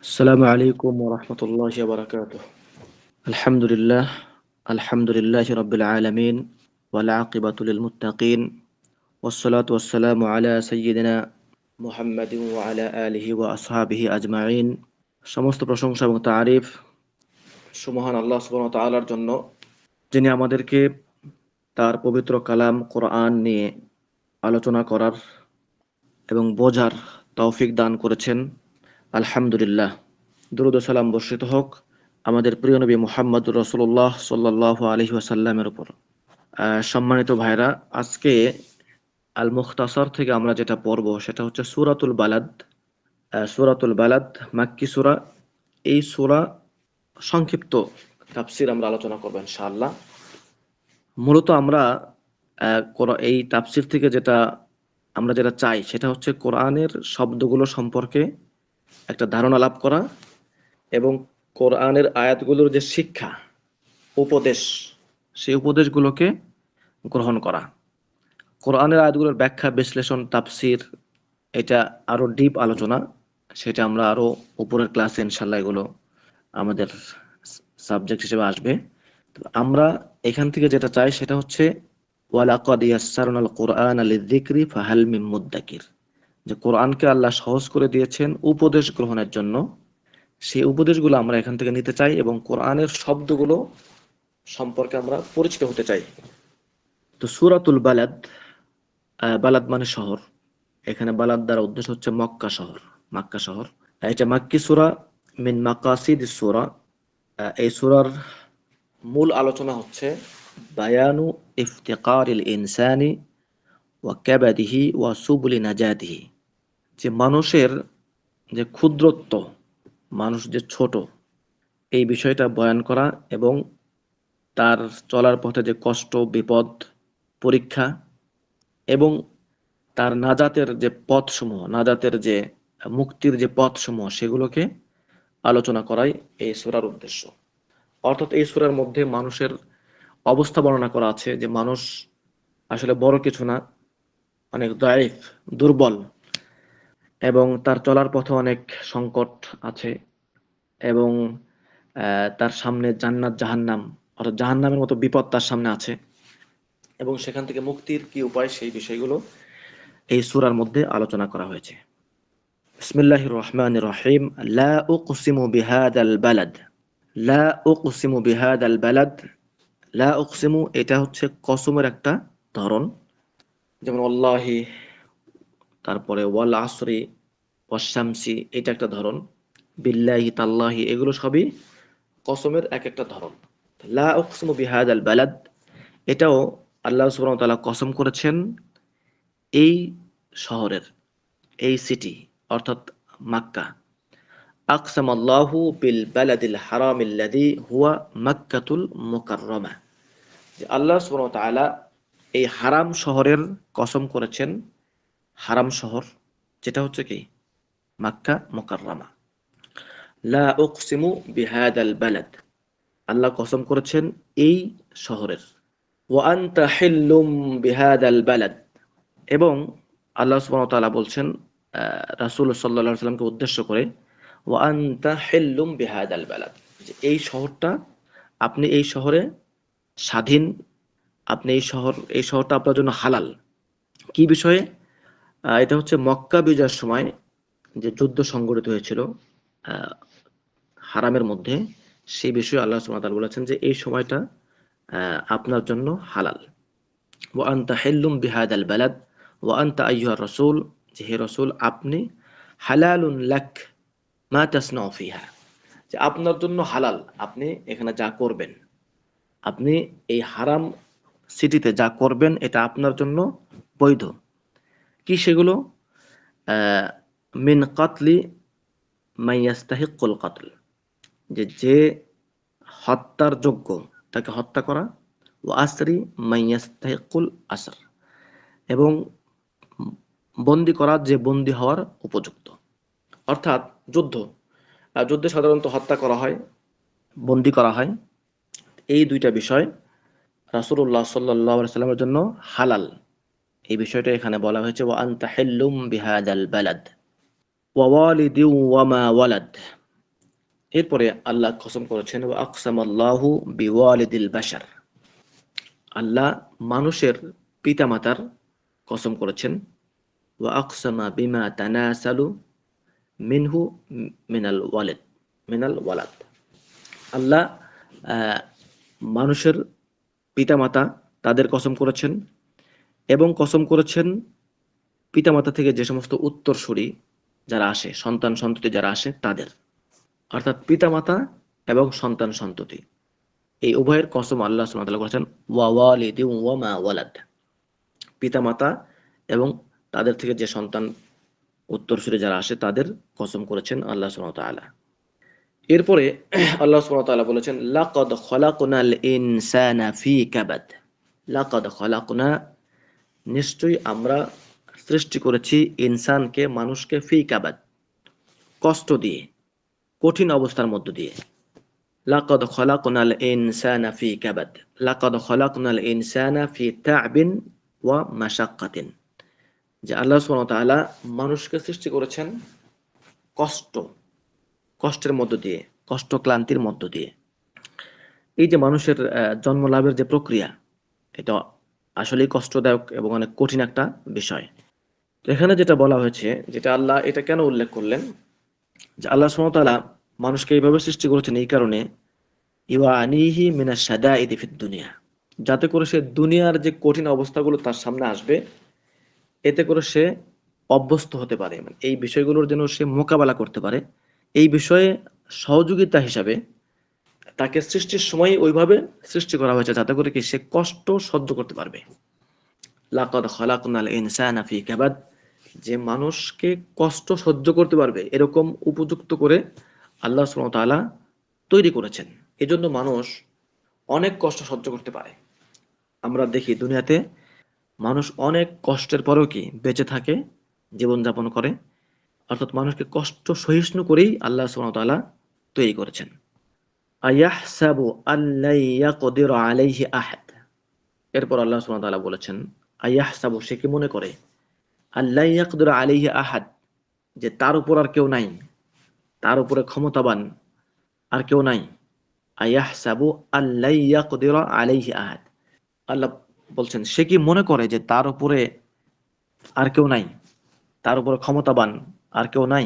السلام عليكم ورحمة الله وبركاته. الحمد لله. الحمد لله رب العالمين، والعاقبة للمتقين، والصلاة والسلام على سيدنا محمد وعلى آله وأصحابه أجمعين. সমস্ত প্রশংসা এবং তারিফ সুমহান আল্লাহ সুবহানাহু ওয়া তাআলার জন্য, যিনি আমাদেরকে তার পবিত্র কালাম কোরআন নিয়ে আলোচনা করার এবং বোঝার তৌফিক দান করেছেন। আলহামদুলিল্লাহ। দুরূদ ও সালাম বর্ষিত হোক আমাদের প্রিয় নবী মুহাম্মদুর রাসূলুল্লাহ সাল্লাল্লাহু আলাইহি ওয়াসাল্লামের উপর। সম্মানিত ভাইরা, আজকে আল মুখতাসার থেকে আমরা যেটা পড়ব সেটা হচ্ছে সূরাতুল বালাদ। সূরাতুল বালাদ মাক্কি সূরা। এই সূরা সংক্ষিপ্ত তাফসীর আমরা আলোচনা করব ইনশাআল্লাহ। মূলত আমরা এই তাফসীর থেকে যেটা চাই সেটা হচ্ছে কোরআনের শব্দগুলো সম্পর্কে একটা ধারণা লাভ করা এবং কোরআনের আয়াতগুলোর যে শিক্ষা, উপদেশ, সেই উপদেশগুলোকে গ্রহণ করা। কোরআনের আয়াতগুলোর ব্যাখ্যা, বিশ্লেষণ, তাফসীর, এটা আরো ডিপ আলোচনা, সেটা আমরা আরো উপরের ক্লাসে ইনশাআল্লাহ এগুলো আমাদের সাবজেক্ট হিসেবে আসবে। তো আমরা এখান থেকে যেটা চাই সেটা হচ্ছে ওয়ালাকাদ ইয়াসসারনাল কুরআনা লিযিকরি ফাহাল মিন মুদ্দাকির, যে কোরআনকে আল্লাহ সহজ করে দিয়েছেন উপদেশ গ্রহণের জন্য। সেই উপদেশগুলো আমরা এখান থেকে নিতে চাই এবং কোরআনের শব্দগুলো সম্পর্কে আমরা পরিচিত হতে চাই। তো সূরাতুল বালাদ, বালাদ মানে শহর। এখানে বালাদ দ্বারা উদ্দেশ্য হচ্ছে মক্কা শহর, মক্কা শহর। এটা মাক্কি সূরা, মিন মাকাসিদিস সূরা। এই সূরার মূল আলোচনা হচ্ছে বায়ানু ইফতিকারিল ইনসানি ওয়া কাবাদিহি ওয়া সুবুলি নাজাতিহি, যে মানুষের যে ক্ষুদ্রত্ব, মানুষ যে ছোট, এই বিষয়টা বয়ান করা এবং তার চলার পথে যে কষ্ট, বিপদ, পরীক্ষা এবং তার নাজাতের যে পথসমূহ, নাজাতের যে মুক্তির যে পথসমূহ, সেগুলোকে আলোচনা করাই এই সূরার উদ্দেশ্য। অর্থাৎ এই সূরার মধ্যে মানুষের অবস্থা বর্ণনা করা আছে যে মানুষ আসলে বড় কিছু না, অনেক দায়ীফ, দুর্বল, এবং তার চলার পথে অনেক সংকট আছে এবং তার সামনে জান্নাত জাহান্নাম, অর্থাৎ জাহান্নামের মতো বিপদ তার সামনে আছে এবং সেখান থেকে মুক্তির কি উপায়, সেই বিষয়গুলো এই সূরার মধ্যে আলোচনা করা হয়েছে। বিসমিল্লাহির রহমানির রহিম। লা উকসিমু বিহাদাল বালাদ। লা উকসিমু বিহাদাল বালাদ। লা উকসিমু, এটা হচ্ছে কসমের একটা ধরন, যেমন ওয়াল্লাহি, তারপরে ওয়াল আসরি, ওয়াশ শামসি, এটা একটা ধরন। বিল্লাহি, তাল্লাহি, এগুলো সবই কসমের এক একটা ধরন। লা উকসিমু বিহাদাল বালাদ, এটাও আল্লাহ সুবহানাহু ওয়া তাআলা কসম করেছেন এই শহরের, এই সিটি, অর্থাৎ মক্কা। আকসামাল্লাহু বিল বালাদিল হারামিল্লাযী হুয়া মক্কাতুল মুকাররমা, যে আল্লাহ সুবহানাহু ওয়া তাআলা এই হারাম শহরের কসম করেছেন। হারাম শহর যেটা হচ্ছে কি মক্কা মুকাররমা। লা উকসিমু বিহাদাল বালাদ, আল্লাহ কসম করেছেন এই শহরের। ওয়া আনতা হিল্লুম বিহাদাল বালাদ, এবং আল্লাহ সুবহানাহু ওয়া তাআলা বলছেন রাসূল সাল্লাল্লাহু আলাইহি ওয়াসাল্লামকে উদ্দেশ্য করে, ওয়া আনতা হিল্লুম বিহাদাল বালাদ, যে এই শহরটা, আপনি এই শহরে স্বাধীন, আপনি এই শহরটা আপনার জন্য হালাল। কি বিষয়ে? এটা হচ্ছে মক্কা বিজয়ের সময় যে যুদ্ধ সংঘটিত হয়েছিল আহ, হারামের মধ্যে, সেই বিষয়ে আল্লাহ সুবহানাহু ওয়া তাআলা বলেছেন যে এই সময়টা আপনার জন্য হালাল। ওয়া আনতা হিল্লুম বিহাদাল বালাদ ওয়া আনতা আইয়ুহার রাসূল, যে হে রাসূল আপনি, হালালুন লাক মা তাসনাউ ফিহা, যে আপনার জন্য হালাল, আপনি এখানে যা করবেন, আপনি এই হারাম সিটিতে যা করবেন এটা আপনার জন্য বৈধ। কি সেগুলো? আহ, মিন কাতলি মান ইয়াস্তাহিকুল কাতল, যে হত্যার যোগ্য তাকে হত্যা করা। ও আসরি মান ইয়াস্তাহিকুল আসর, এবং বন্দী করা যে বন্দী হওয়ার উপযুক্ত। অর্থাৎ যুদ্ধ, যুদ্ধে সাধারণত হত্যা করা হয়, বন্দী করা হয়। এই দুইটা বিষয় রাসূলুল্লাহ সাল্লাল্লাহু আলাইহি ওয়াসাল্লামের জন্য হালাল। এই বিষয়টা এখানে বলা হয়েছে, ওয়া আনতা হিল্লুম বিহাদাল বালাদ ওয়া ওয়ালিদিন ওয়া মা ওয়ালাদ, এরপরে আল্লাহ কসম করেছেন ওয়া আকসামাল্লাহু বিওয়ালিদিল বাশার, আল্লাহ মানুষের পিতামাতার কসম করেছেন। ওয়া আকসামা বিমা তানাসালু মিনহু মিনাল ওয়ালাদ, আল্লাহ আহ, মানুষের পিতামাতা তাদের কসম করেছেন, এবং কসম করেছেন পিতামাতা থেকে যে সমস্ত উত্তরসূরি যারা আসে, সন্তান সন্ততি যারা আসে তাদের, অর্থাৎ পিতামাতা এবং সন্তান সন্ততি এই উভয়ের কসম আল্লাহ সুবহানাহু ওয়া তাআলা করেছেন। ওয়া ওয়ালিদি ওয়া মা ওয়ালাদ, পিতামাতা এবং তাদের থেকে যে সন্তান উত্তরসূরি যারা আসে তাদের কসম করেছেন আল্লাহ সুবহানাহু ওয়া তাআলা। এরপরে আল্লাহ সুবহানাহু ওয়া তাআলা বলেছেন লাকাদ খলাকনাল ইনসানা ফি কাবাদ, লাকাদ খলাকনা, নিশ্চয়ই আমরা সৃষ্টি করেছি ইনসানকে, মানুষকে, ফি কাবাদ, কষ্ট দিয়ে, কঠিন অবস্থার মধ্য দিয়ে। লাকাদ খলাকনাল ইনসানা ফি কাবাদ, লাকাদ খলাকনাল ইনসানা ফি তা'বিন ওয়া মাশাক্কাতিন, যে আল্লাহ সুবহানাহু ওয়া তাআলা মানুষকে সৃষ্টি করেছেন কষ্ট, কষ্টের মধ্য দিয়ে, কষ্ট ক্লান্তির মধ্য দিয়ে। এই যে মানুষের জন্ম লাভের যে প্রক্রিয়া, এটা আসলেই কষ্টদায়ক এবং অনেক কঠিন একটা বিষয়। তো এখানে যেটা বলা হয়েছে, যেটা আল্লাহ এটা কেন উল্লেখ করলেন, যে আল্লাহ সুবহানাহু ওয়া তাআলা মানুষকে এইভাবে সৃষ্টি করেছেন এই কারণে, ইউআনিহি মিনাশ শাদাইদি ফিদ দুনিয়া, যাতে করে সে দুনিয়ার যে কঠিন অবস্থাগুলো তার সামনে আসবে, এতে করে সে অভ্যস্ত হতে পারে, মানে এই বিষয়গুলোর যেন সে মোকাবেলা করতে পারে, এই বিষয়ে সহযোগিতা হিসাবে তাকে সৃষ্টির সময় ওইভাবে সৃষ্টি করা হয়েছে যাতে করে কি সে কষ্ট সহ্য করতে পারবে। লাকাদ খালাকনাল ইনসানা ফি কাবাদ, যে মানুষকে কষ্ট সহ্য করতে পারবে এরকম উপযুক্ত করে আল্লাহ সুবহানাহু ওয়া তাআলা তৈরি করেছেন। এজন্য মানুষ অনেক কষ্ট সহ্য করতে পারে। আমরা দেখি দুনিয়াতে মানুষ অনেক কষ্টের পরেও কি বেঁচে থাকে, জীবনযাপন করে, অর্থাৎ মানুষকে কষ্ট সহিষ্ণু করেই আল্লাহ সুবহানাহু ওয়া তাআলা তৈরি করেছেন। আয়াহসাবু আল্লা ইয়াকদিরু আলাইহি আহাদ, এরপর আল্লাহ সুবহানাহু ওয়া তাআলা বলেছেন আয়াহসাবু, সে কি মনে করে, আল্লা ইয়াকদিরু আলাইহি আহাদ, যে তার উপর আর কেউ নাই, তার উপরে ক্ষমতাবান আর কেউ নাই। আয়াহসাবু আল্লা ইয়াকদিরু আলাইহি আহাদ, আল্লাহ বলছেন সে কি মনে করে যে তার উপরে আর কেউ নাই, তার উপরে ক্ষমতাবান আর কেউ নাই।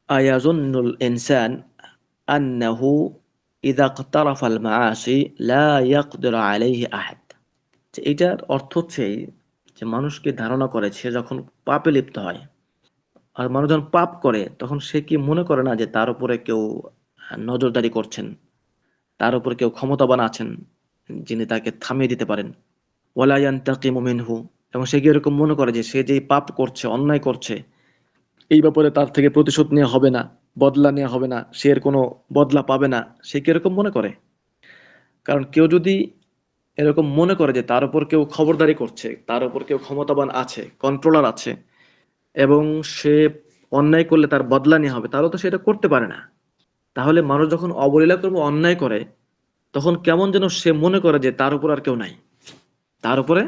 আয়াজুন্নুল ইনসান আন্নাহু ইযা ইকতারাফাল মাআসি লা ইয়াকদিরু আলাইহি আহাদ, যে এটার অর্থ হচ্ছে এই, যে মানুষকে ধারণা করে সে যখন পাপে লিপ্ত হয়, আর মানুষ যখন পাপ করে তখন সে কি মনে করে না যে তার উপরে কেউ নজরদারি করছেন, তার উপরে কেউ ক্ষমতাবান আছেন যিনি তাকে থামিয়ে দিতে পারেন। ওয়ালা ইয়ান্তাকিমু মিনহু, এবং সে কি এরকম মনে করে যে সে যেই পাপ করছে, অন্যায় করছে, এই ব্যাপারে তার থেকে প্রতিশোধ নেওয়া হবে না, বদলা নেওয়া হবে না, সে এর কোনো বদলা পাবে না, সে কি এরকম মনে করে? কারণ কেউ যদি এরকম মনে করে যে তার উপর কেউ খবরদারি করছে, তার উপর কেউ ক্ষমতাবান আছে, কন্ট্রোলার আছে, এবং সে অন্যায় করলে তার বদলা নেওয়া হবে, তাহলে তো সেটা করতে পারে না। তাহলে মানুষ যখন অবলীলাক্রমে অন্যায় করে তখন কেমন যেন সে মনে করে যে তার উপর আর কেউ নাই, তার উপরে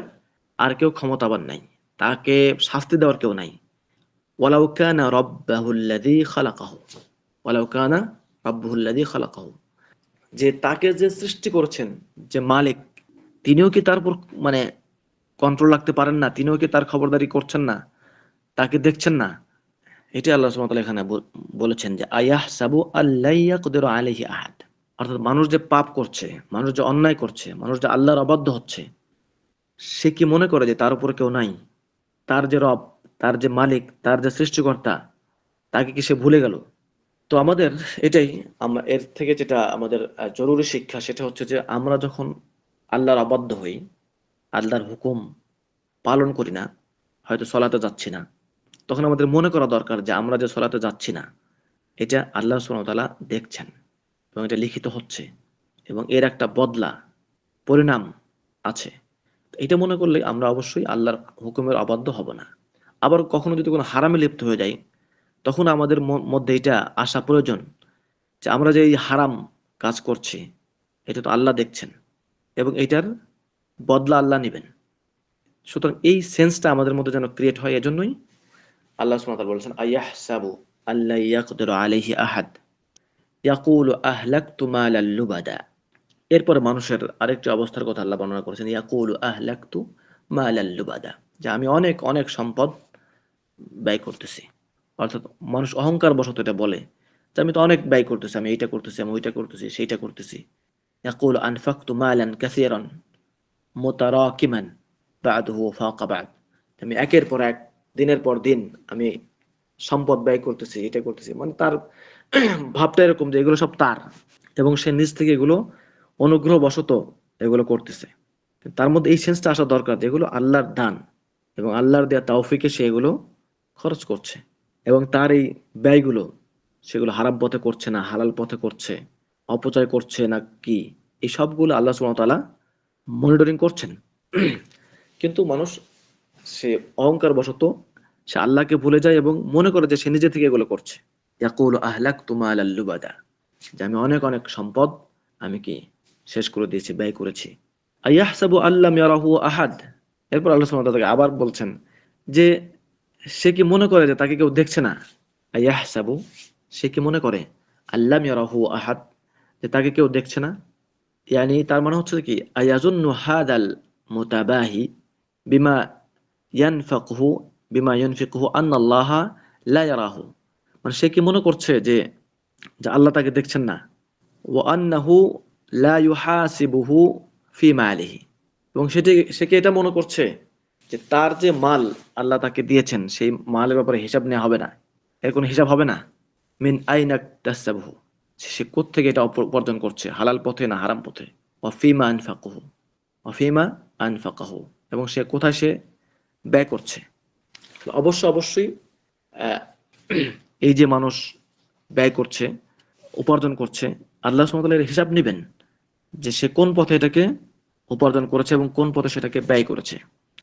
আর কেউ ক্ষমতাবান নাই, তাকে শাস্তি দেওয়ার কেউ নাই। ওয়ালাউ কানা রাব্বাহুল্লাযী খালাকাহু, ওয়ালাউ কানা রাব্বুহুল্লাযী খালাকাহু, যে তাকে যে সৃষ্টি করেছেন, যে মালিক, তিনিও কি তার উপর মানে কন্ট্রোল রাখতে পারেন না? তিনিও কি তার খবরদারি করছেন না? তাকে দেখছেন না? এটাই আল্লাহ সুবহানাহু ওয়া তাআলা এখানে বলেছেন যে আয়াহসাবু আল্লা ইয়াকদিরু আলাইহি আহাদ, অর্থাৎ মানুষ যে পাপ করছে, মানুষ যে অন্যায় করছে, মানুষ যে আল্লাহর অবাধ্য হচ্ছে, সে কি মনে করে যে তার উপরে কেউ নাই? তার যে রব, তার যে মালিক, তার যে সৃষ্টিকর্তা, তাকে কি সে ভুলে গেল? তো আমাদের এটাই, আমরা এর থেকে যেটা আমাদের জরুরি শিক্ষা, সেটা হচ্ছে যে আমরা যখন আল্লাহর অবাধ্য হই, আল্লাহর হুকুম পালন করি না, হয়তো সলাতে যাচ্ছি না, তখন আমাদের মনে করা দরকার যে আমরা যে সলাতে যাচ্ছি না, এটা আল্লাহ সুবহানাহু ওয়া তাআলা দেখছেন এবং এটা লিখিত হচ্ছে, এবং এর একটা বদলা, পরিণাম আছে। তো এটা মনে করলে আমরা অবশ্যই আল্লাহর হুকুমের অবাধ্য হব না। আবার কখনো যদি কোনো হারামে লিপ্ত হয়ে যাই, তখন আমাদের মধ্যে এটা আসা প্রয়োজন যে আমরা যে এই হারাম কাজ করছি, এটা তো আল্লাহ দেখছেন এবং এটার বদলা আল্লাহ নিবেন। সুতরাং এই সেন্সটা আমাদের মধ্যে যেন ক্রিয়েট হয়, এজন্যই আল্লাহ সুবহানাহু ওয়া তাআলা বলেছেন আয়াহসাবু আল্লা ইয়াকদিরু আলাইহি আহাদ, ইয়াকুলু আহলাকতু মালাল লুবাদা। এরপরে মানুষের আরেকটি অবস্থার কথা আল্লাহ বর্ণনা করেছেন, ইয়াকুলু আহলাকতু মালাল লুবাদা, যে আমি অনেক অনেক সম্পদ ব্যয় করতেছি। অর্থাৎ মানুষ অহংকার বশত এটা বলে যে আমি তো অনেক ব্যয় করতেছি, আমি এইটা করতেছি, আমি ওইটা করতেছি, সেইটা করতেছি। ইয়াকুলু আনফাকতু মালান কাসীরান মুতারাকিমান বা'দুহু ফাওকা বা'দ। আমি একের পর এক, দিনের পর দিন আমি সম্পদ ব্যয় করতেছি, এটা করতেছি, মানে তার ভাবটা এরকম যে এগুলো সব তার, এবং সে নিজ থেকে এগুলো অনুগ্রহ বশত এগুলো করতেছে। তার মধ্যে এই সেন্সটা আসা দরকার যে এগুলো আল্লাহর দান এবং আল্লাহর দেয়া তৌফিকে সে এগুলো খরচ করছে, এবং তার এই ব্যয়গুলো সেগুলো হারাম পথে করছে না হালাল পথে করছে, অপচয় করছে না কি, এই সবগুলো আল্লাহ সুবহানাহু ওয়া তাআলা মনিটরিং করছেন। কিন্তু মানুষ সে অহংকার বশত সে আল্লাহকে ভুলে যায় এবং মনে করে যে সে নিজে থেকে এগুলো করছে। ইয়াকুলু আহলাকতু মালাল লুবাদা, যে আমি অনেক অনেক সম্পদ আমি কি শেষ করে দিয়েছি, ব্যয় করেছি। আয়াহসাবু আল্লাম ইয়ারাহু আহাদ। এরপর আল্লাহ সুবহানাহু ওয়া তাআলা আবার বলছেন যে সে কি মনে করে যে তাকে কেউ দেখছে না। আয়াহসাবু, সে কি মনে করে, আল্লাম ইয়ারাহু আহাদ, যে তাকে কেউ দেখছে না। ইয়ানি তার মানে হচ্ছে কি, আয়াজুন্নু হাদাল মুতাবাহি বিমা ইয়ানফাকুহু বিমা ইয়ানফিকুহু আন্নাল্লাহা লা ইয়ারাহু। মানে সে কি মনে করছে যে যে আল্লাহ তাকে দেখছেন না। ওয়া আন্নাহু লা ইউহাসিবুহু ফি মালিহি, এবং সে কি এটা মনে করছে যে তার যে মাল আল্লাহ তাকে দিয়েছেন সেই মালের ব্যাপারে হিসাব নেওয়া হবে না, এর কোনো হিসাব হবে না। মিন আইনা ইকতাসাবহু, সে কোত্থেকে এটা উপার্জন করছে, হালাল পথে না হারাম পথে। ওয়া ফিমা আনফাকুহু, ওয়া ফিমা আনফাকাহু, এবং সে কোথায় সে ব্যয় করছে। অবশ্যই আহ, এই যে মানুষ ব্যয় করছে, উপার্জন করছে, আল্লাহ সুবহানাহু ওয়া তাআলা এর হিসাব নেবেন যে সে কোন পথে এটাকে উপার্জন করেছে এবং কোন পথে সেটাকে ব্যয় করেছে।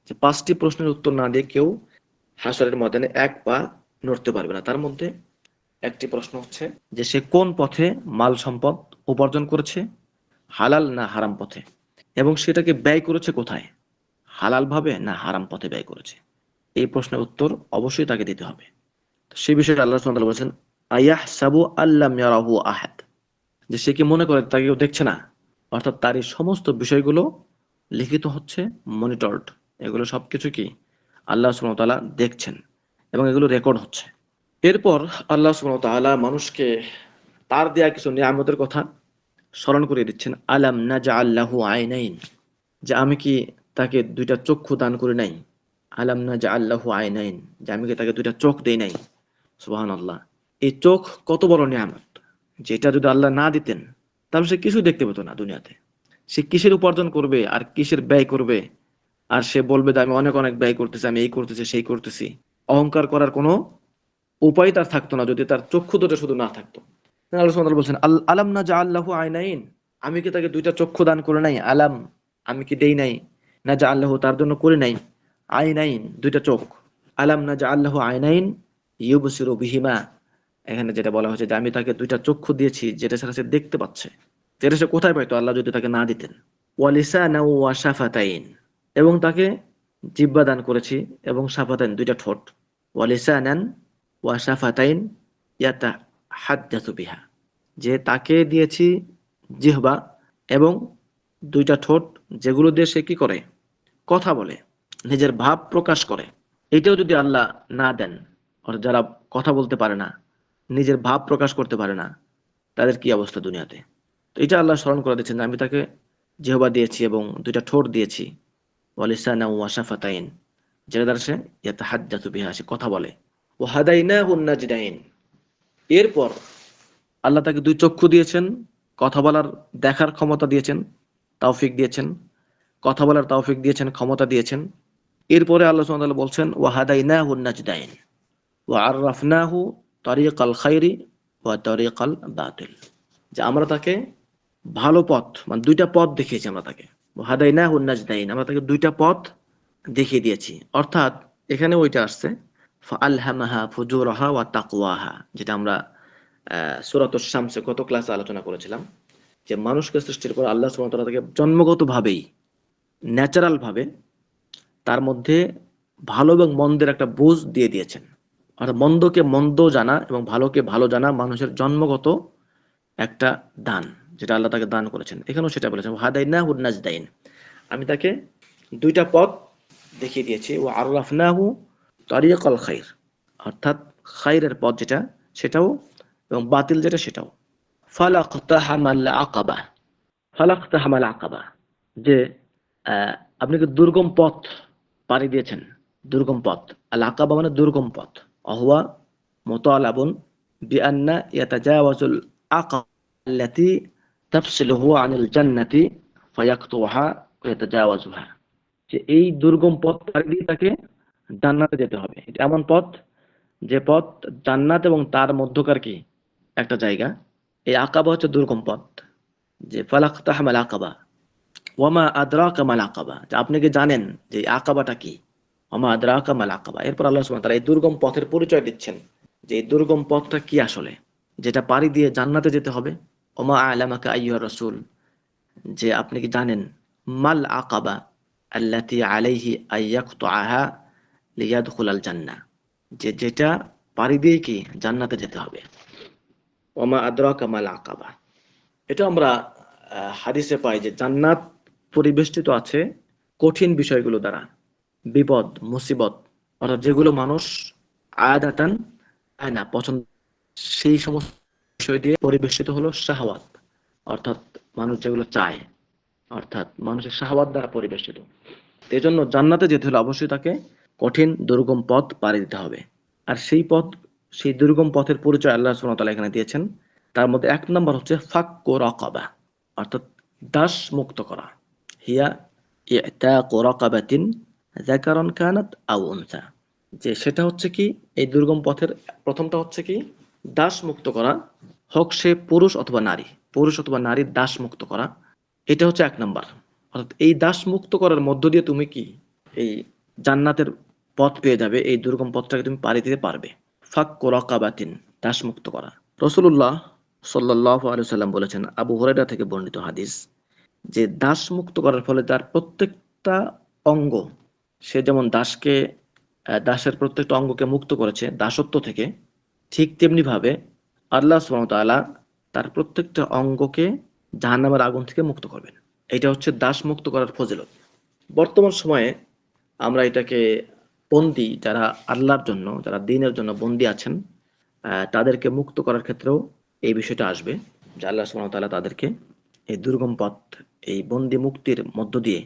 যে ৫টি প্রশ্নের উত্তর না দিয়ে কেউ হাসরের ময়দানে এক পা নড়তে পারবে না। তার মধ্যে একটি প্রশ্ন হচ্ছে যে সে কোন পথে মাল সম্পদ উপার্জন করেছে, হালাল না হারাম পথে, এবং সেটাকে ব্যয় করেছে কোথায়, হালাল ভাবে না হারাম পথে ব্যয় করেছে। এই প্রশ্নের উত্তর অবশ্যই তাকে দিতে হবে। তো সেই বিষয়ে আল্লাহ সুবহানাহু ওয়া তাআলা বলেছেন, আয়াহসাবু আল্লাম ইয়ারাহু আহাদ, যে সে কি মনে করে তাকে কেউ দেখছে না। অর্থাৎ তার এই সমস্ত বিষয়গুলো লিখিত হচ্ছে, মনিটরড, এগুলো সবকিছু কি আল্লাহ সুবহানাহু ওয়া তাআলা দেখছেন এবং এগুলো রেকর্ড হচ্ছে। এরপর আল্লাহ সুবহানাহু ওয়া তাআলা মানুষকে তার দেয়া কিছু নিয়ামতের কথা স্মরণ করিয়ে দিচ্ছেন। আলাম নাজআল লাহু আইনাইন, যে আমি কি তাকে দুইটা চক্ষু দান করে নাই। আলাম নাজআল লাহু আইনাইন, যে আমি কি তাকে দুইটা চোখ দেই নাই। সুবহানাল্লাহ, এই চোখ কত বড় নিয়ামত, যেটা যদি আল্লাহ না দিতেন তাহলে সে কিছুই দেখতে পেত না দুনিয়াতে। সে কিসের উপার্জন করবে আর কিসের ব্যয় করবে, আর সে বলবে যে আমি অনেক অনেক ব্যয় করতেছি, আমি এই করতেছি সেই করতেছি। অহংকার করার কোনো উপায় তার থাকতো না যদি তার চক্ষু দুটো শুধু না থাকতো। আল্লাহ সুবহানাহু ওয়া তাআলা বলছেন, আলাম নাজআল লাহু আইনাইন, আমি কি তাকে দুইটা চক্ষু দান করে নাই। আলাম, আমি কি দেই নাই, নাজআল লাহু, তার জন্য করে নাই, আইনাইন, দুইটা চোখ। আলাম নাজআল লাহু আইনাইন ইউবসিরু বিহিমা, এখানে যেটা বলা হয়েছে যে আমি তাকে দুইটা চক্ষু দিয়েছি যেটা ছাড়া সে দেখতে পাচ্ছে। যেটা সে কোথায় পাইতো আল্লাহ যদি তাকে না দিতেন। ওয়া লিসানাও ওয়া শাফাতাইন, এবং তাকে জিহ্বা দান করেছি এবং শাফাতাইন, দুইটা ঠোঁট। ওয়া লিসানান ওয়া শাফাতাইন ইয়াতাহাদ্দাসু বিহা, যে তাকে দিয়েছি জিহ্বা এবং দুইটা ঠোঁট, যেগুলো দিয়ে সে কি করে, কথা বলে, নিজের ভাব প্রকাশ করে। এটাও যদি আল্লাহ না দেন, অর্থাৎ যারা কথা বলতে পারে না, নিজের ভাব প্রকাশ করতে পারে না, তাদের কি অবস্থা দুনিয়াতে। তো এটা আল্লাহ স্মরণ করে দিচ্ছেন, আমি তাকে জিহ্বা দিয়েছি এবং দুইটা ঠোঁট দিয়েছি। ওয়া লিসানা ওয়া শাফাতাইন, যেটা দ্বারা সে ইয়াতাহাদ্দাসু বিহা, সে কথা বলে। ওয়া হাদাইনাহুন নাজদাইন, এরপর আল্লাহ তাকে দুই চক্ষু দিয়েছেন, কথা বলার দেখার ক্ষমতা দিয়েছেন, তৌফিক দিয়েছেন, কথা বলার তৌফিক দিয়েছেন, ক্ষমতা দিয়েছেন। এরপরে আল্লাহ সুবহানাহু ওয়া তাআলা বলছেন, ওয়া হাদাইনাহুন নাজদাইন ওয়া আররাফনাহু তারিকাল খাইরি ওয়া তারিকাল বাতিল, যে আমরা তাকে ভালো পথ, মানে দুইটা পথ দেখিয়েছি আমরা তাকে। ওয়া হাদাইনাহুন নাজদাইন, আমরা তাকে দুইটা পথ দেখিয়ে দিয়েছি। অর্থাৎ এখানে ওইটা আসছে ফাআলহামাহা ফুজুরাহা ওয়া তাকওয়াহা, যেটা আমরা সূরাতুশ শামসে গত ক্লাসে আলোচনা করেছিলাম, যে মানুষকে সৃষ্টির পর আল্লাহ সুবহানাহু ওয়া তাআলা তাকে জন্মগতভাবেই, ন্যাচারাল ভাবে তার মধ্যে ভালো এবং মন্দের একটা বুঝ দিয়ে দিয়েছেন। অর্থাৎ মন্দকে মন্দ জানা এবং ভালোকে ভালো জানা মানুষের জন্মগত একটা দান, যেটা আল্লাহ তাকে দান করেছেন। এখানেও সেটা বলেছেন, হাদাইনাহু নাজদাইন, আমি তাকে দুইটা পথ দেখিয়ে দিয়েছি। ও আররাফনাহু তারিকাল খাইর, অর্থাৎ খাইরের পথ যেটা সেটাও, এবং বাতিল যেটা সেটাও। ফালাকতাহামাল আকাবা, ফালাকতাহামাল আকাবা, যে আহ, আপনি কি দুর্গম পথ পাড়ি দিয়েছেন, দুর্গম পথ। আল আকাবা মানে দুর্গম পথ। অহুয়া মুতালাবুন বিআন্না ইয়াতাজাওয়াজুল আকাবা আল্লাতী তাফসিলুহু আনিল জান্নাতি ফায়াকতুহা ওয়া ইয়াতাজাওয়াজুহা, যে এই দুর্গম পথ পাড়ি দিয়ে তাকে জান্নাতে যেতে হবে। এটা এমন পথ, যে পথ জান্নাত এবং তার মধ্যকার কি একটা জায়গা। এই আকাবা হচ্ছে দুর্গম পথ। যে ফালাকতাহামাল আকাবা, ওয়ামা আদরাকা মাল আকাবা, যে আপনি কি জানেন যে এই আকাবাটা কি। ওয়ামা আদরাকা মাল আকাবা, এরপর আল্লাহ সুবহানাহু ওয়া তাআলা এই দুর্গম পথের পরিচয় দিচ্ছেন, যে এই দুর্গম পথটা কি আসলে, যেটা পাড়ি দিয়ে জান্নাতে যেতে হবে। ওমা আলামাকা আইয়ুহার রাসূল, যে আপনি কি জানেন, মাল আকাবা আল্লাতী আলাইহি আইয়াকতুআহা লিয়াদখুলাল জান্নাহ, যে যেটা পাড়ি দিয়ে কি জান্নাতে যেতে হবে। ওমা আদরাকা মাল আকাবা, এটা আমরা হাদিসে পাই যে জান্নাত পরিবেষ্টিত আছে কঠিন বিষয়গুলো দ্বারা, বিপদ মুসিবত, অর্থাৎ যেগুলো মানুষ আয়াদাতান পায় না, পছন্দ, সেই সমস্ত বিষয় দিয়ে পরিবেষ্টিত হলো শাহওয়াত, অর্থাৎ মানুষ যেগুলো চায়, অর্থাৎ মানুষের শাহওয়াত দ্বারা পরিবেষ্টিত। এই জন্য জান্নাতে যেতে হলে অবশ্যই তাকে কঠিন দুর্গম পথ পাড়ি দিতে হবে। আর সেই পথ, সেই দুর্গম পথের পরিচয় আল্লাহ সুবহানাহু ওয়া তাআলা এখানে দিয়েছেন। তার মধ্যে এক নম্বর হচ্ছে ফাক্কু রাকাবা, অর্থাৎ দাস মুক্ত করা। হিয়া ইতাকু রাকাবাতিন যাকারান কানাত আও উনসা, যে সেটা হচ্ছে কি, এই দুর্গম পথের প্রথমটা হচ্ছে কি দাস মুক্ত করা, হোক সে পুরুষ অথবা নারী, পুরুষ অথবা নারীর দাস মুক্ত করা। এটা হচ্ছে এক নাম্বার। অর্থাৎ এই দাস মুক্ত করার মধ্য দিয়ে তুমি কি এই জান্নাতের পথ পেয়ে যাবে, এই দুর্গম পথটাকে তুমি পাড়ি দিতে পারবে। ফাক্কু রাকাবাতিন, দাস মুক্ত করা। রাসূলুল্লাহ সাল্লাল্লাহু আলাইহি সাল্লাম বলেছেন, আবু হুরায়রা থেকে বর্ণিত হাদিস, যে দাস মুক্ত করার ফলে তার প্রত্যেকটা অঙ্গ, সে যেমন দাসকে দাসের প্রত্যেকটা অঙ্গকে মুক্ত করেছে দাসত্ব থেকে, ঠিক তেমনি ভাবে আল্লাহ সুবহানাহু ওয়া তাআলা তার প্রত্যেকটা অঙ্গকে জাহান্নামের আগুন থেকে মুক্ত করবেন। এটা হচ্ছে দাস মুক্ত করার ফজিলত। বর্তমান সময়ে আমরা এটাকে বন্দী, যারা আল্লাহর জন্য, যারা দ্বীনের জন্য বন্দী আছেন, তাদেরকে মুক্ত করার ক্ষেত্রেও এই বিষয়টা আসবে, যে আল্লাহ সুবহানাহু ওয়া তাআলা তাদেরকে এই দুর্গম পথ, এই বন্দী মুক্তির মধ্য দিয়ে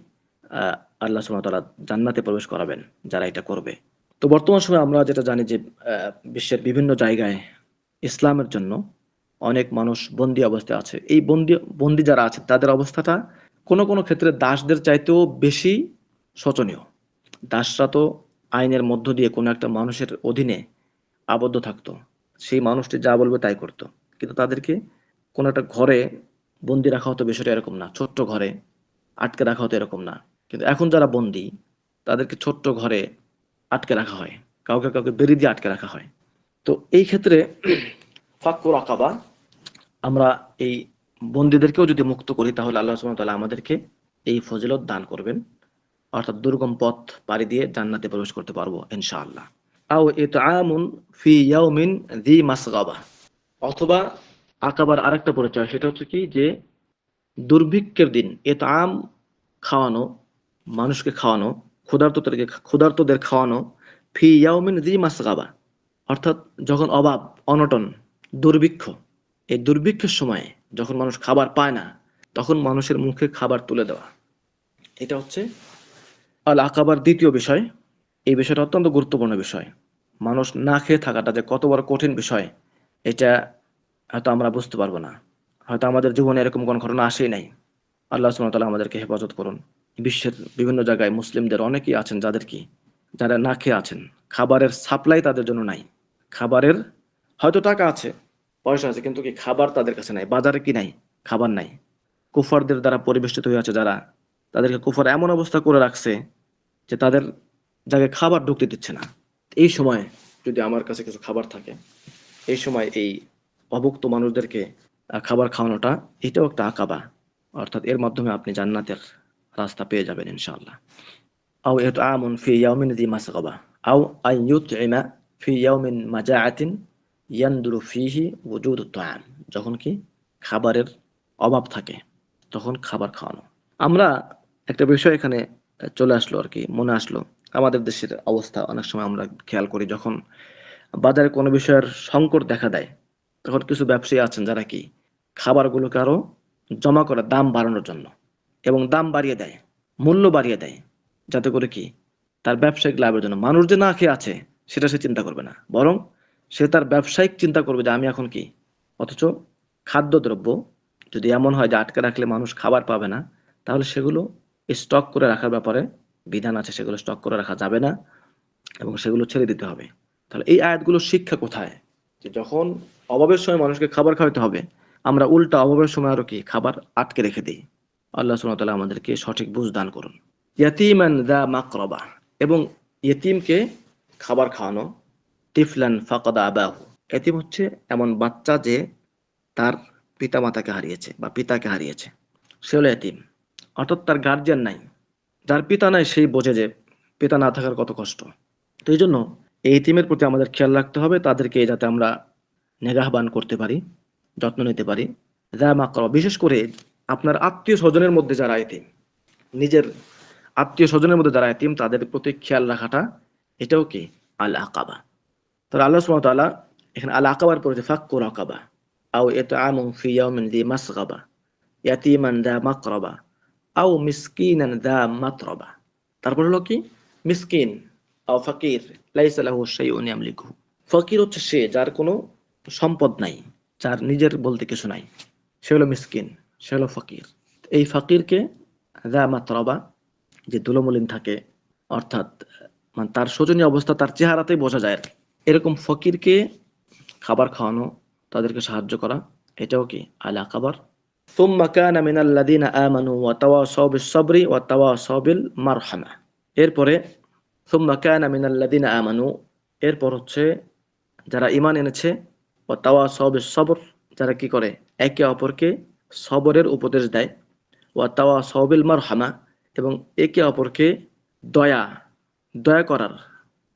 আহ, আল্লাহ সুবহানাহু ওয়া তাআলা জান্নাতে প্রবেশ করাবেন যারা এটা করবে। তো বর্তমান সময়ে আমরা যেটা জানি যে বিশ্বের বিভিন্ন জায়গায় ইসলামের জন্য অনেক মানুষ বন্দী অবস্থায় আছে। এই বন্দী বন্দী যারা আছে তাদের অবস্থাটা কোনো কোনো ক্ষেত্রে দাসদের চাইতেও বেশি শোচনীয়। দাসরা তো আইনের মধ্য দিয়ে কোনো একটা মানুষের অধীনে আবদ্ধ থাকতো, সেই মানুষটি যা বলবে তাই করতো। কিন্তু তাদেরকে কোনো একটা ঘরে বন্দি রাখা হতো, বিষয়টা এরকম না। ছোট্ট ঘরে আটকে রাখা হতো, এরকম না। কিন্তু এখন যারা বন্দি, তাদেরকে ছোট্ট ঘরে আটকে রাখা হয়, কাউকে কাউকে বেড়ি দিয়ে আটকে রাখা হয়। তো এই ক্ষেত্রে ফাক্কু রাকাবা, আমরা এই বন্দীদেরকেও যদি মুক্ত করি, তাহলে আল্লাহ সুবহানাহু ওয়া তাআলা আমাদেরকে এই ফজিলত দান করবেন, অর্থাৎ দুর্গম পথ পাড়ি দিয়ে জান্নাতে প্রবেশ করতে পারবো ইনশাআল্লাহ। আও ইতআমুন ফি ইয়াউমিন যী মাসগাবা, অথবা আকাবার আরেকটা পরিচয়, সেটা হচ্ছে কি, যে দুর্ভিক্ষের দিন ইতআম, খাওয়ানো, মানুষকে খাওয়ানো, ক্ষুধার্তদের খাওয়ানো, ফি ইয়াউমিন যী মাসগাবা, অর্থাৎ যখন অভাব, অনটন, দুর্ভিক্ষ, এই দুর্ভিক্ষের সময়ে যখন মানুষ খাবার পায় না, তখন মানুষের মুখে খাবার তুলে দেওয়া। এটা হচ্ছে আল আকাবার দ্বিতীয় বিষয়। এই বিষয়টা অত্যন্ত গুরুত্বপূর্ণ বিষয়। মানুষ না খেয়ে থাকাটা যে কত বড় কঠিন বিষয়, এটা হয়তো আমরা বুঝতে পারবো না। হয়তো আমাদের জীবনে এরকম কোনো ঘটনা আসেই নাই। আল্লাহ সুবহানাহু ওয়া তাআলা আমাদেরকে হেফাজত করুন। বিশ্বের বিভিন্ন জায়গায় মুসলিমদের অনেকেই আছেন যাদের কি, যারা না খেয়ে আছেন, খাবারের সাপ্লাই তাদের জন্য নাই। খাবারের হয়তো টাকা আছে, পয়সা আছে, কিন্তু কি খাবার তাদের কাছে নাই, বাজারে কি নাই, খাবার নাই। কুফারদের দ্বারা পরিবেষ্টিত হয়ে আছে যারা, তাদেরকে কুফার এমন অবস্থা করে রাখছে যে তাদের জায়গায় খাবার ঢুকতে দিচ্ছে না। এই সময় যদি আমার কাছে কিছু খাবার থাকে, এই সময় এই অভুক্ত মানুষদেরকে খাবার খাওয়ানোটা, এটাও একটা আকাবা, অর্থাৎ এর মাধ্যমে আপনি জান্নাতের রাস্তা পেয়ে যাবেন ইনশাআল্লাহ। আও ইতআমুন ফি ইয়াউমিন যী মাসগাবা, আও আন ইউতইমা ফি ইয়াউমিন মাজাআতিন ইয়ানদুরু ফিহি ওজুদুত তাআম, যখন কি খাবারের অভাব থাকে, তখন খাবার খাওয়ানো। আমরা একটা বিষয় এখানে চলে আসলো আর কি, মনে আসলো। আমাদের দেশের অবস্থা অনেক সময় আমরা খেয়াল করি, যখন বাজারে কোনো বিষয়ের সংকট দেখা দেয়, তখন কিছু ব্যবসায়ী আছেন যারা কি খাবারগুলোকে আরো জমা করে দাম বাড়ানোর জন্য, এবং দাম বাড়িয়ে দেয়, মূল্য বাড়িয়ে দেয়, যাতে করে কি তার ব্যবসায়িক লাভের জন্য। মানুষ যে না খেয়ে আছে সেটা সে চিন্তা করবে না, বরং সে তার ব্যবসায়িক চিন্তা করবে যে আমি এখন কি। অথচ খাদ্যদ্রব্য যদি এমন হয় যে আটকে রাখলে মানুষ খাবার পাবে না, তাহলে সেগুলো স্টক করে রাখার ব্যাপারে বিধান আছে, সেগুলো স্টক করে রাখা যাবে না এবং সেগুলো ছেড়ে দিতে হবে। তাহলে এই আয়াতগুলোর শিক্ষা কোথায়? যে যখন অভাবের সময় মানুষকে খাবার খাওয়াতে হবে, আমরা উল্টা অভাবের সময় আরো কি খাবার আটকে রেখে দিই। আল্লাহ সুবহানাহু ওয়া তাআলা আমাদেরকে সঠিক বুঝ দান করুন। ইয়াতীমান যা মাকরাবা, এবং ইয়েতিমকে খাবার খাওয়ানো। তিফলান ফাকাদা আবাহু, এতিম হচ্ছে এমন বাচ্চা যে তার পিতামাতাকে হারিয়েছে বা পিতাকে হারিয়েছে, সে হলো এতিম। অর্থাৎ তার গার্জিয়ান নাই। যার পিতা নাই সেই বোঝে যে পিতা না থাকার কত কষ্ট। তো এই জন্য এই এতিমের প্রতি আমাদের খেয়াল রাখতে হবে, তাদেরকে যাতে আমরা নেগাহবান করতে পারি, যত্ন নিতে পারি। যা মাকরাবা, বিশেষ করে আপনার আত্মীয় স্বজনের মধ্যে যারা এতিম, নিজের আত্মীয় স্বজনের মধ্যে যারা এতিম, তাদের প্রতি খেয়াল রাখাটা, এটাও কি আল আকাবা। তাহলে আল্লাহ সুবহানাহু ওয়া তাআলা এখানে আল আকাবার পরে ফাক্কু রাকাবা আও ইতআমুন ফি ইয়াউমিন যি মাসগাবা ইয়াতীমান যা মাকরাবা আও মিসকিনান যা মাতরাবা। তারপর হলো কি মিসকিন আও ফাকির লাইসা লাহু শাইউন ইয়ামলিকুহু। ফকির হচ্ছে সে যার কোনো সম্পদ নাই, যার নিজের বলতে কিছু নাই, সে হলো মিসকিন, সে হলো ফকির। এই ফকিরকে যা মাতরাবা, যে দুলোমলিন থাকে, অর্থাৎ মানে তার শোচনীয় অবস্থা তার চেহারাতেই বোঝা যায় আর কি। এরকম ফকিরকে খাবার খাওয়ানো, তাদেরকে সাহায্য করা, এটাও কি আলা খাবার। ثم كان من الذين آمنوا وتواصوا بالصبر وتواصوا بالمرحمة। এরপরে ثم كان من الذين آمنوا, এরপর হচ্ছে যারা ঈমান এনেছে, وتواصوا بالصبر, যারা কি করে একে অপরকে সবরের উপদেশ দেয়, وتواصوا بالمرحمة, এবং একে অপরকে দয়া দয়া করার,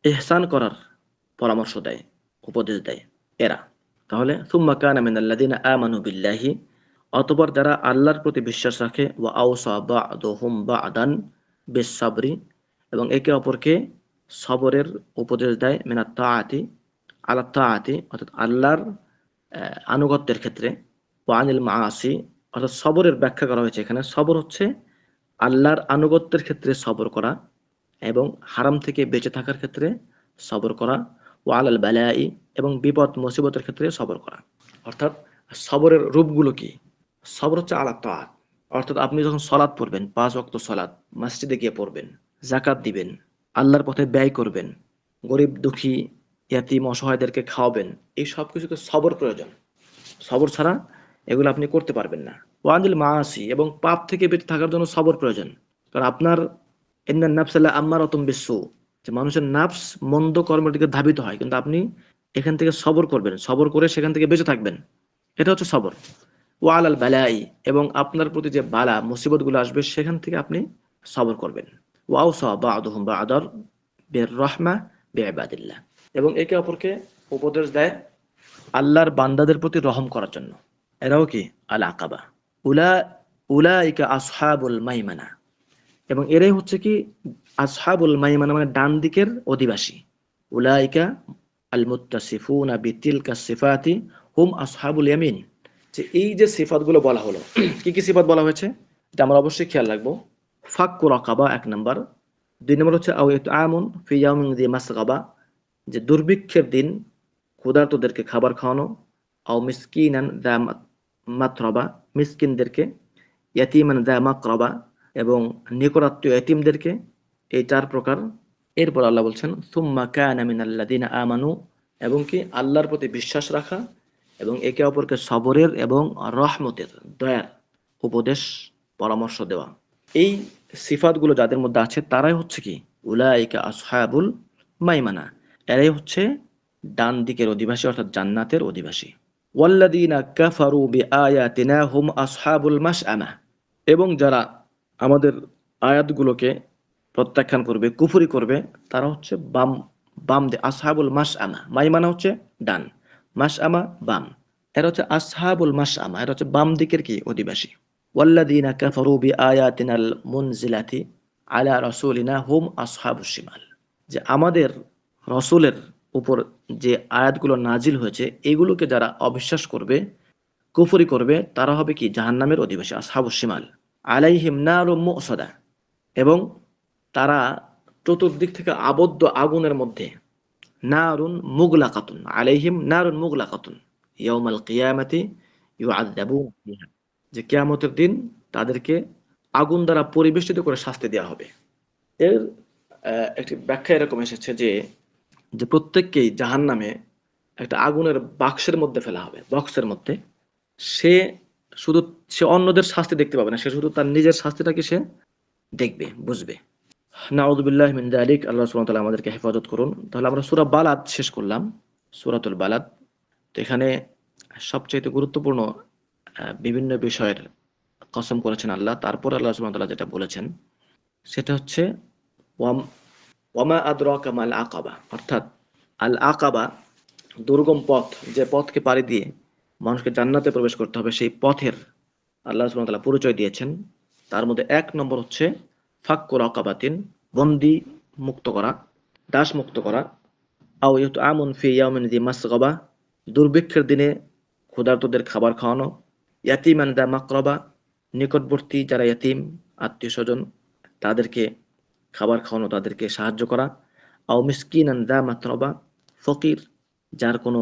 ইহসান করার পরামর্শ দেয়, উপদেশ দেয় এরা। তাহলে সুম্মা কানা মিনাল্লাযিনা আমানু বিল্লাহি, অতঃপর যারা আল্লাহর প্রতি বিশ্বাস রাখে, ওয়া আওসা বা'দুহুম বা'দান বিস-সাবরি, এবং একে অপরকে সবরের উপদেশ দেয়, মিনাত তাআতি আলা তাআতি, অর্থাৎ আল্লাহর আনুগত্যের ক্ষেত্রে, ওয়া আনিল মাআসি, অর্থাৎ সবরের ব্যাখ্যা করা হয়েছে এখানে। সবর হচ্ছে আল্লাহর আনুগত্যের ক্ষেত্রে সবর করা, এবং হারাম থেকে বেঁচে থাকার ক্ষেত্রে সবর করা, ও আলাল বালাই, এবং বিপদ মুসিবতের ক্ষেত্রে সবর করা। অর্থাৎ সবরের রূপগুলো কি? সবর হচ্ছে আলা তাআত, অর্থাৎ আপনি যখন সলাৎ পড়বেন, 5 ওয়াক্ত সলাৎ মসজিদে গিয়ে পড়বেন, যাকাত দিবেন, আল্লাহর পথে ব্যয় করবেন, গরিব দুঃখী ইয়াতীম অসহায়দেরকে খাওয়াবেন, এই সব কিছুতে সবর প্রয়োজন। সবর ছাড়া এগুলো আপনি করতে পারবেন না। ওয়ানিল মাআসি, এবং পাপ থেকে বেঁচে থাকার জন্য সবর প্রয়োজন। কারণ আপনার ইন্নান নাফসা লাআম্মারাতুম বিসসু, যে মানুষের নাফস মন্দ কর্মের দিকে ধাবিত হয়, কিন্তু আপনি এখান থেকে সবর করবেন, সবর করে সেখান থেকে বেঁচে থাকবেন, এটা হচ্ছে সবর। ওয়া আলাল বালাই, এবং আপনার প্রতি যে বালা মুসিবতগুলো আসবে সেখান থেকে আপনি সবর করবেন। ওয়া আওসা বা'দুহুম বা'দার বির রাহমা বিইবাদিল্লাহ, এবং একে অপরকে উপদেশ দেয় আল্লাহর বান্দাদের প্রতি রহম করার জন্য। এরাও কি আল আকাবা। উলা উলাইকা আসহাবুল মাইমানা, এবং এরাই হচ্ছে কি আসহাবুল মাইমানা, মানে ডান দিকের অধিবাসী। উলাইকা আল মুত্তাসিফুনা বিতিলকা সিফাতি হুম আসহাবুল ইয়ামিন। যে এই যে সিফাতগুলো বলা হলো, কি কি সিফাত বলা হয়েছে এটা আমরা অবশ্যই খেয়াল রাখবো। ফাক্কু রাকাবা 1 নাম্বার, 2 নম্বর হচ্ছে আও ইতআমুন ফি ইয়াউমিন যি মাসগাবা, যে দুর্ভিক্ষের দিন ক্ষুধার্তদেরকে খাবার খাওয়ানো, আও মিসকিনান যা মাতরাবা, মিসকিনদেরকে, ইয়াতীমান যা মাকরাবা, এবং নিকটাত্মীয় এতিমদেরকে, এই 4 প্রকার। এরপর আল্লাহ বলছেন সুম্মা কানা মিনাল্লাযিনা আমানু, এবং কি আল্লাহর প্রতি বিশ্বাস রাখা, এবং একে অপরকে সবরের এবং রহমতের, দয়ার উপদেশ পরামর্শ দেওয়া। এই সিফাতগুলো যাদের মধ্যে আছে তারাই হচ্ছে কি উলাইকা আসহাবুল মাইমানা, এরাই হচ্ছে ডান দিকের অধিবাসী, অর্থাৎ জান্নাতের অধিবাসী। ওয়াল্লাযীনা কাফারু বিআয়াতিনা হুম আসহাবুল মাশআমা, এবং যারা আমাদের আয়াতগুলোকে প্রত্যাখ্যান করবে, কুফরি করবে, তারা হচ্ছে বাম বাম আসহাবুল মাশআমা। মাইমানা হচ্ছে ডান, মাশআমা বাম। এরা হচ্ছে আসহাবুল মাশআমা, এরা হচ্ছে বাম দিকের কি অধিবাসী। ওয়াল্লাযীনা কাফারু বিআয়াতিনাল মুনজিলাতি আলা রাসূলিনা হুম আসহাবুশ শিমাল, যে আমাদের রসুলের উপর যে আয়াতগুলো নাজিল হয়েছে এগুলোকে যারা অবিশ্বাস করবে, কুফরি করবে, তারা হবে কি জাহান্নামের অধিবাসী, আসহাবুশ শিমাল। আলাইহিম নারুম মুসাদা, এবং তারা চতুর্দিক থেকে আবদ্ধ আগুনের মধ্যে। নারুন মুগলাকাতুন আলাইহিম নারুন মুগলাকাতুন ইয়াউমাল কিয়ামাতি ইউআযাবুন ফিহা, যে কিয়ামতের দিন তাদেরকে আগুন দ্বারা পরিবেষ্টিত করে শাস্তি দেওয়া হবে। এর একটি ব্যাখ্যা এরকম এসেছে যে যে প্রত্যেককেই জাহান্নামে একটা আগুনের বাক্সের মধ্যে ফেলা হবে, বক্সের মধ্যে। সে শুধু সে অন্যদের শাস্তি দেখতে পাবে না, সে শুধু তার নিজের শাস্তিটাকে সে দেখবে, বুঝবে। নাউযুবিল্লাহ মিন যালিক, আল্লাহ সুবহানাহু ওয়া তাআলা আমাদেরকে হেফাজত করুন। তাহলে আমরা সূরা বালাদ শেষ করলাম, সূরাতুল বালাদ। তো এখানে সবচেয়ে গুরুত্বপূর্ণ বিভিন্ন বিষয়ের কসম করেছেন আল্লাহ। তারপর আল্লাহ সুবহানাহু ওয়া তাআলা যেটা বলেছেন সেটা হচ্ছে ওয়াম ওয়ামা আদরাকা মাল আকাবা, অর্থাৎ আল আকাবা দুর্গম পথ, যে পথকে পাড়ি দিয়ে মানুষকে জান্নাতে প্রবেশ করতে হবে, সেই পথের আল্লাহ সুবহানাহু ওয়া তাআলা পরিচয় দিয়েছেন। তার মধ্যে এক নম্বর হচ্ছে ফাক্কু রাকাবাতিন, বন্দি মুক্ত করা, দাস মুক্ত করা। আও ইউতআমুন ফি ইয়াউমিন যি মাসগাবা, দুর্ভিক্ষের দিনে ক্ষুধার্তদের খাবার খাওয়ানো। ইয়াতীমান দা মাকরাবা, নিকটবর্তী যারা ইয়াতীম, আত্মীয়-স্বজন, তাদেরকে খাবার খাওয়ানো, তাদেরকে সাহায্য করা। আও মিসকিনান দা মাতরাবা, ফকির যার কোনো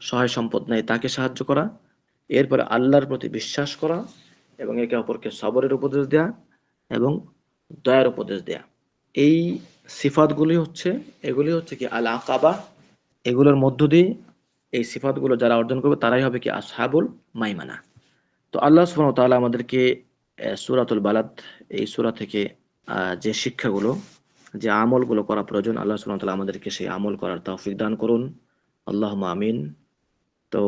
সহায় সম্পদ নাই তাকে সাহায্য করা। এরপরে আল্লাহর প্রতি বিশ্বাস করা এবং একে অপরকে সবরের উপদেশ দেয়া এবং দয়ার উপদেশ দেয়া। এই এগুলি হচ্ছে কি আল আকাবা। এগুলোর মধ্য দিয়ে এই সিফাতগুলো যারা অর্জন করবে তারাই হবে কি আসহাবুল মাইমানা। তো আল্লাহ সুবহানাহু ওয়া তাআলা আমাদেরকে সূরাতুল বালাদ, এই সূরা থেকে যে শিক্ষাগুলো, যে আমলগুলো করা প্রয়োজন, আল্লাহ সুবহানাহু ওয়া তাআলা আমাদেরকে সেই আমল করার তৌফিক দান করুন। আল্লাহুম্মা আমিন। তো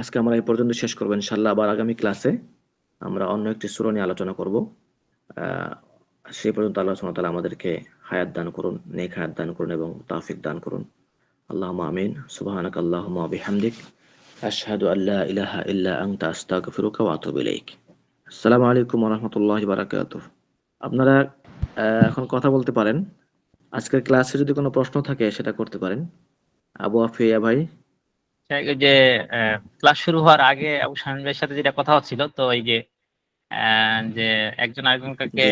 আজকে আমরা এই পর্যন্ত শেষ করব ইনশাআল্লাহ। আবার আগামী ক্লাসে আমরা অন্য একটি সূরা নিয়ে আলোচনা করব। আহ, সেই পর্যন্ত আল্লাহ সুবহানাহু ওয়া তাআলা আমাদেরকে হায়াত দান করুন, নেক হায়াত দান করুন এবং তৌফিক দান করুন। আল্লাহুম্মা আমিন। সুবহানাকা আল্লাহুম্মা ওয়া বিহামদিক, আশহাদু আল্লা ইলাহা ইল্লা আনতা আস্তাগফিরুকা ওয়া আতুবু ইলাইক। আসসালামু আলাইকুম ওয়া রাহমাতুল্লাহি ওয়া বারাকাতুহু। আপনারা এখন কথা বলতে পারেন। আজকের ক্লাসে যদি কোনো প্রশ্ন থাকে সেটা করতে পারেন। আবু আফিয়া ভাই। ওই যে ক্লাস শুরু হওয়ার আগে আবু শামীম ভাইয়ের সাথে যেটা কথা হচ্ছিল, তো এই যে যে একজন আরেকজনকে জি,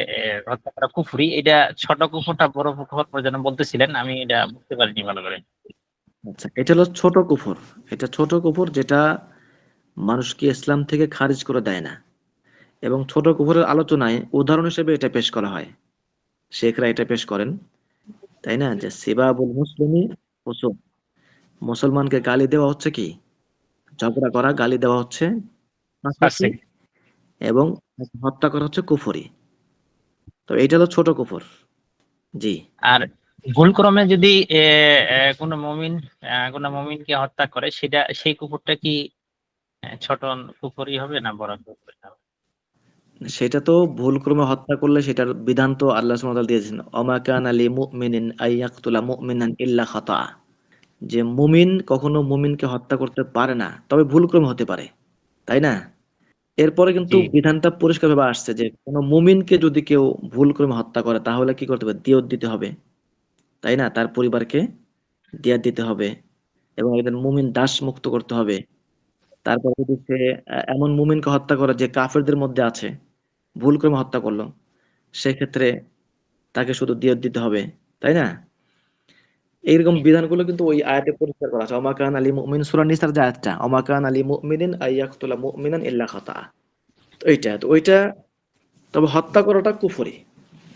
হত্যা করা কুফরি, এটা ছোট কুফরটা বড় কুফর যেন বলতেছিলেন, আমি এটা বুঝতে পারিনি ভালো করে। আচ্ছা, এটা হলো ছোট কুফর। এটা ছোট কুফর যেটা মানুষকে ইসলাম থেকে খারিজ করে দেয় না, এবং ছোট কুফরের আলোচনায় উদাহরণ হিসেবে এটা পেশ করা হয়। শেখরা এটা পেশ করেন, তাই না, যে সিবাবুল মুসলিমি ফুসুক, মুসলমানকে গালি দেওয়া হচ্ছে কি, ঝগড়া করা, গালি দেওয়া হচ্ছে ফাঁসিকি, পারছি। এবং হত্যা করা হচ্ছে কুফরি। তো এটা হলো ছোট কুফর। জি, আর ভুল ক্রমে যদি কোনো মুমিনকে হত্যা করে, সেটা সেই কুকুরটা কি ছোট কুকুরই হবে না বড় কুকুর হবে? সেটা তো ভুল ক্রমে হত্যা করলে সেটার বিধান তো আল্লাহ সুবহানাহু ওয়া তাআলা দিয়েছেন, ওমা কানা লিমুমিনিন আইয়াকতুলা মুমিনান ইল্লা খাতা, যে মুমিন কখনো মুমিনকে হত্যা করতে পারে না, তবে ভুল ক্রমে হতে পারে, তাই না। এরপরে কিন্তু জি, বিধানটা পরিষ্কারভাবে আসছে যে কোনো মুমিনকে যদি কেউ ভুল ক্রমে হত্যা করে তাহলে কি করতে হবে, দিয়ত দিতে হবে, তাই না, তার পরিবারকে দিয়াত দিতে হবে এবং একজন মুমিন দাস মুক্ত করতে হবে। তারপর যদি সে এমন মুমিনকে হত্যা করে যে কাফেরদের মধ্যে আছে, ভুল ক্রমে হত্যা করলো, সেক্ষেত্রে তাকে শুধু দিয়ত দিতে হবে, তাই না। এইরকম বিধানগুলো কিন্তু ওই আয়াতে পরিষ্কার করা আছে, ওমা কানা লিল মুমিন, সূরা নিসার যে আয়াতটা, ওমা কানা লিল মুমিনিন আইয়াকতুলা মুমিনান ইল্লা খাতা। তো ওইটা, তবে হত্যা করাটা কুফরি,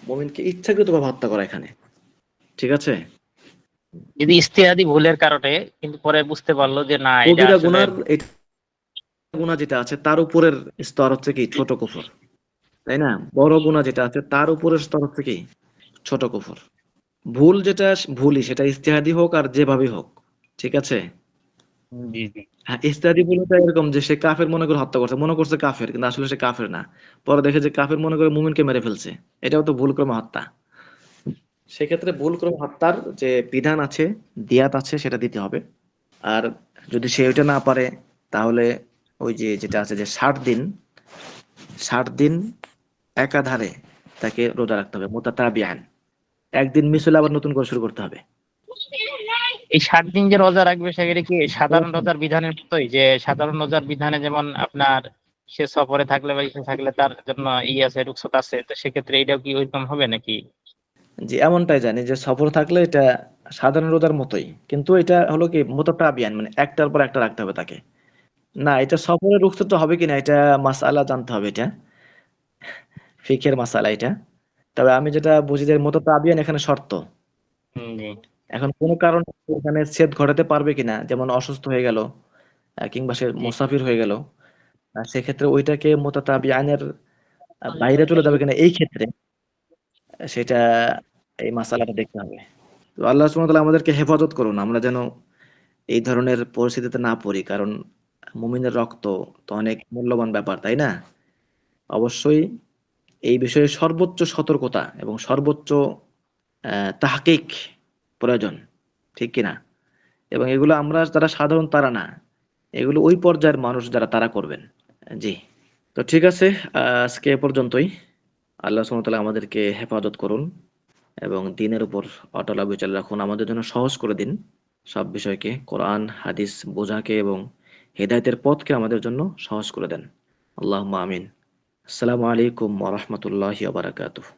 মুমিনকে ইচ্ছাকৃতভাবে হত্যা করা এখানে, ঠিক আছে। যদি ইজতিহাদি ভুলের কারণে কিন্তু পরে বুঝতে পারলো যে না, এটা কবিরা আসলে গুনার এটা গুনাহ যেটা আছে তার উপরের স্তর হচ্ছে কি ছোট কুফর, তাই না। বড় গুনাহ যেটা আছে তার উপরের স্তর হচ্ছে কি ছোট কুফর। ভুল যেটা ভুলই, সেটা ইজতিহাদি হোক আর যেভাবে হোক, ঠিক আছে। জি জি হ্যাঁ, ইজতিহাদি ভুল হচ্ছে এরকম যে সে কাফের মনে করে হত্যা করছে, মনে করছে কাফের কিন্তু আসলে সে কাফের না, পরে দেখে যে কাফের মনে করে মুমিনকে মেরে ফেলছে, এটাও তো ভুল ক্রমে হত্যা। সেক্ষেত্রে ভুল ক্রমে হত্যার যে বিধান আছে, দিয়াত আছে, সেটা দিতে হবে। আর যদি সে ওইটা না পারে, তাহলে ওই যে যেটা আছে যে 60 দিন একাধারে তাকে রোজা রাখতে হবে মুতাতাবিআন। একদিন মিস হলে আবার নতুন করে শুরু করতে হবে। এই 7 দিন যে রোজা রাখবে সেক্ষেত্রে কি সাধারণ রোজার বিধানের মতোই, যে সাধারণ রোজার বিধানে যেমন আপনার সে সফরে থাকলে বা ইসে থাকলে তার জন্য আছে, রুকসত আছে, তো সেক্ষেত্রে এটাও কি ওইরকম হবে নাকি? জি, এমনটাই জানি যে সফর থাকলে এটা সাধারণ রোজার মতোই, কিন্তু এটা হলো কি মুতাতাবিআন, মানে একটার পর একটা রাখতে হবে তাকে। না, এটা সফরের রুখসত হবে কিনা এটা মাসআলা জানতে হবে, এটা ফিকহের মাসআলা এটা। তবে আমি যেটা বুঝি যে মুতাতাবিআন এখানে শর্ত। জি এখন কোন কারণে এখানে ছেদ ঘটাতে পারবে কিনা, যেমন অসুস্থ হয়ে গেল কিংবা সে জি। মুসাফির হয়ে গেল, সেক্ষেত্রে ওইটাকে মুতাতাবিআনের বাইরে চলে যাবে কিনা এই ক্ষেত্রে, সেটা এই মাসালাটা দেখতে হবে। তো আল্লাহ সুবহানাহু ওয়া তাআলা আমাদেরকে হেফাজত করুন, আমরা যেন এই ধরনের পরিস্থিতিতে না পড়ি, কারণ মুমিনের রক্ত তো অনেক মূল্যবান ব্যাপার, তাই না? অবশ্যই এই বিষয়ে সর্বোচ্চ সতর্কতা এবং সর্বোচ্চ তাহকিক প্রয়োজন, ঠিক কিনা? এবং এগুলো আমরা যারা সাধারণ তারা না, এগুলো ওই পর্যায়ের মানুষ যারা তারা করবেন। জি, তো ঠিক আছে, আজকে এ পর্যন্তই। আল্লাহ সুবহানাহু ওয়া তাআলা আমাদেরকে হেফাজত করুন এবং দ্বীনের উপর অটল অবিচল রাখুন। আমাদের জন্য সহজ করে দিন সব বিষয়কে, কোরআন, হাদিস বোঝাকে এবং হেদায়েতের পথকে আমাদের জন্য সহজ করে দেন। আল্লাহুম্মা আমিন। আসসালামু আলাইকুম ওয়া রাহমাতুল্লাহি ওয়া বারাকাতুহু।